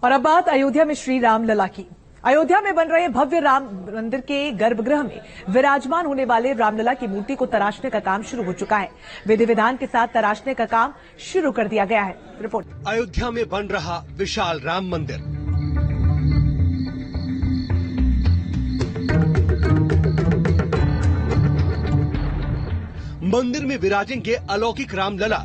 और अब बात अयोध्या में श्री राम लला की। अयोध्या में बन रहे भव्य राम मंदिर के गर्भगृह में विराजमान होने वाले रामलला की मूर्ति को तराशने का काम शुरू हो चुका है। विधि विधान के साथ तराशने का काम शुरू कर दिया गया है। रिपोर्ट। अयोध्या में बन रहा विशाल राम मंदिर। मंदिर में विराजेंगे अलौकिक रामलला।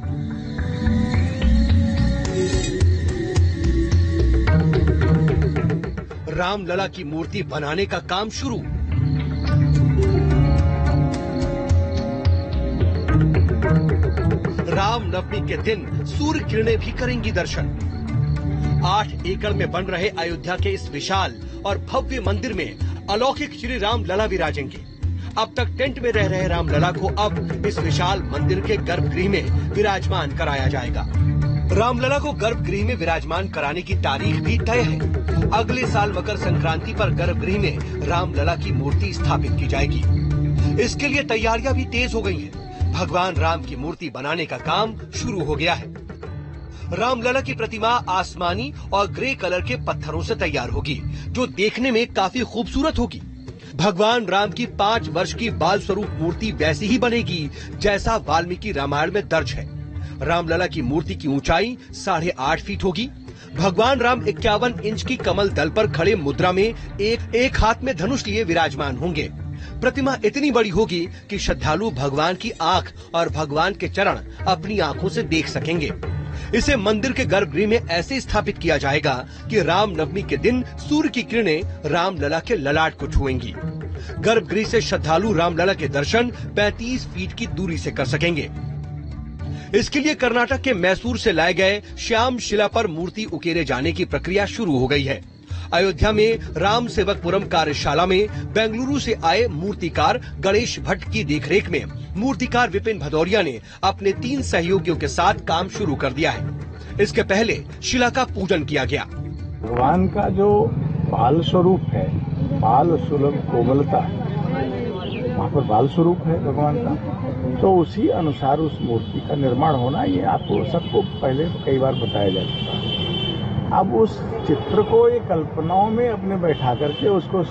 रामलला की मूर्ति बनाने का काम शुरू। रामनवमी के दिन सूर्य किरणें भी करेंगी दर्शन। 8 एकड़ में बन रहे अयोध्या के इस विशाल और भव्य मंदिर में अलौकिक श्री रामलला विराजेंगे। अब तक टेंट में रह रहे रामलला को अब इस विशाल मंदिर के गर्भगृह में विराजमान कराया जाएगा। रामलला को गर्भगृह में विराजमान कराने की तारीख भी तय है। अगले साल मकर संक्रांति पर गर्भगृह में रामलला की मूर्ति स्थापित की जाएगी। इसके लिए तैयारियां भी तेज हो गई हैं। भगवान राम की मूर्ति बनाने का काम शुरू हो गया है। रामलला की प्रतिमा आसमानी और ग्रे कलर के पत्थरों से तैयार होगी, जो देखने में काफी खूबसूरत होगी। भगवान राम की 5 वर्ष की बाल स्वरूप मूर्ति वैसी ही बनेगी जैसा वाल्मीकि रामायण में दर्ज है। रामलला की मूर्ति की ऊंचाई 8.5 फीट होगी। भगवान राम 51 इंच की कमल दल पर खड़े मुद्रा में एक हाथ में धनुष लिए विराजमान होंगे। प्रतिमा इतनी बड़ी होगी कि श्रद्धालु भगवान की आंख और भगवान के चरण अपनी आंखों से देख सकेंगे। इसे मंदिर के गर्भगृह में ऐसे स्थापित किया जाएगा कि रामनवमी के दिन सूर्य की किरणें रामलला के ललाट को छुएंगी। गर्भगृह से श्रद्धालु रामलला के दर्शन 35 फीट की दूरी से कर सकेंगे। इसके लिए कर्नाटक के मैसूर से लाए गए श्याम शिला पर मूर्ति उकेरे जाने की प्रक्रिया शुरू हो गई है। अयोध्या में राम सेवकपुरम कार्यशाला में बेंगलुरु से आए मूर्तिकार गणेश भट्ट की देखरेख में मूर्तिकार विपिन भदौरिया ने अपने 3 सहयोगियों के साथ काम शुरू कर दिया है। इसके पहले शिला का पूजन किया गया। भगवान का जो बाल स्वरूप है, बाल सुलभ कोमलता, वहाँ पर बाल स्वरूप है भगवान का, तो उसी अनुसार उस मूर्ति का निर्माण होना, ये आपको सबको पहले कई बार बताया जा चुका है। अब उस चित्र को एक कल्पनाओं में अपने बैठा करके उसको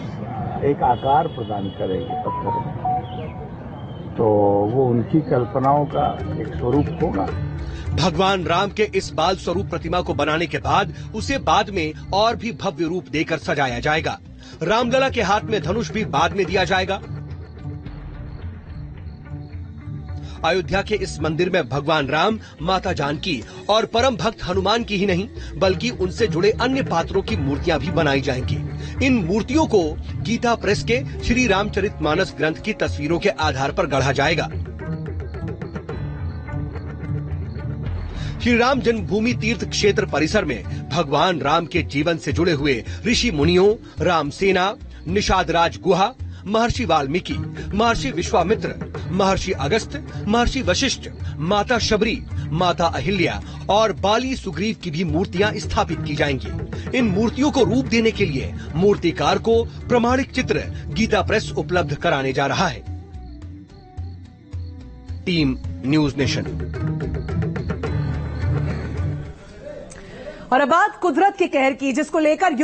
एक आकार प्रदान करेंगे पत्थर में, तो वो उनकी कल्पनाओं का एक स्वरूप होगा। भगवान राम के इस बाल स्वरूप प्रतिमा को बनाने के बाद उसे बाद में और भी भव्य रूप देकर सजाया जाएगा। रामलला के हाथ में धनुष भी बाद में दिया जाएगा। अयोध्या के इस मंदिर में भगवान राम, माता जानकी और परम भक्त हनुमान की ही नहीं बल्कि उनसे जुड़े अन्य पात्रों की मूर्तियां भी बनाई जाएंगी। इन मूर्तियों को गीता प्रेस के श्री रामचरितमानस ग्रंथ की तस्वीरों के आधार पर गढ़ा जाएगा। श्री राम जन्मभूमि तीर्थ क्षेत्र परिसर में भगवान राम के जीवन से जुड़े हुए ऋषि मुनियों, रामसेना, निषाद राज गुहा, महर्षि वाल्मीकि, महर्षि विश्वामित्र, महर्षि अगस्त्य, महर्षि वशिष्ठ, माता शबरी, माता अहिल्या और बाली सुग्रीव की भी मूर्तियां स्थापित की जाएंगी। इन मूर्तियों को रूप देने के लिए मूर्तिकार को प्रमाणिक चित्र गीता प्रेस उपलब्ध कराने जा रहा है। Team news nation. और अब बात कुदरत के कहर की, जिसको लेकर